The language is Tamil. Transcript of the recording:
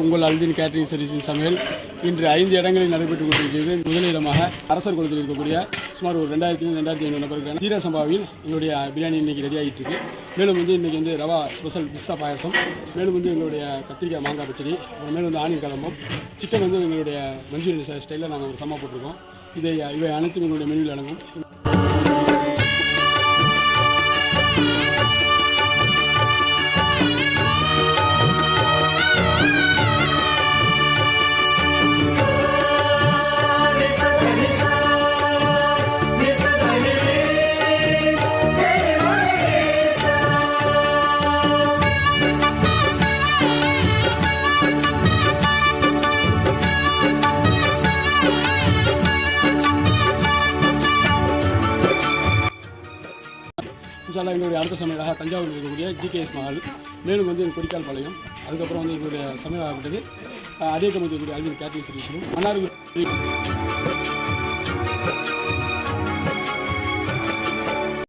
உங்கள் அல்தின் கேட்டரிங் சர்வீஸின் சமையல் இன்று 5 இடங்களில் நடைபெற்றுக் கொண்டிருக்கிறது. முதலிடமாக அரசர் குளத்தில் இருக்கக்கூடிய சுமார் ஒரு 2500 நபருக்கான ஜீரா சம்பாவில் எங்களுடைய பிரியாணி இன்றைக்கி ரெடி ஆகிட்டு இருக்கு. மேலும் இன்றைக்கி ரவா ஸ்பெஷல் பிஸ்தா பாயசம், மேலும் எங்களுடைய கத்திரிக்காய் மாங்காய் பச்சடி, மேலும் ஆனியன் கலம்பம், சிக்கன் எங்களுடைய மஞ்சூரியன் ஸ்டைலில் நாங்கள் ஒரு சம்மா போட்டிருக்கோம். இவை அனைத்தும் எங்களுடைய மெனுவில் அடங்கும். எங்களுடைய அடுத்த சமையலாக தஞ்சாவூரில் இருக்கக்கூடிய ஜிகேஎஸ் மஹால், மேலும் கொடிக்கால் பாளையம், அதுக்கப்புறம் எங்களுடைய சமையலாகப்பட்டது அதே கம்பெனி இருக்கக்கூடிய அல்தின் கேட்டரிங் சர்வீஸும் மன்னார்குடி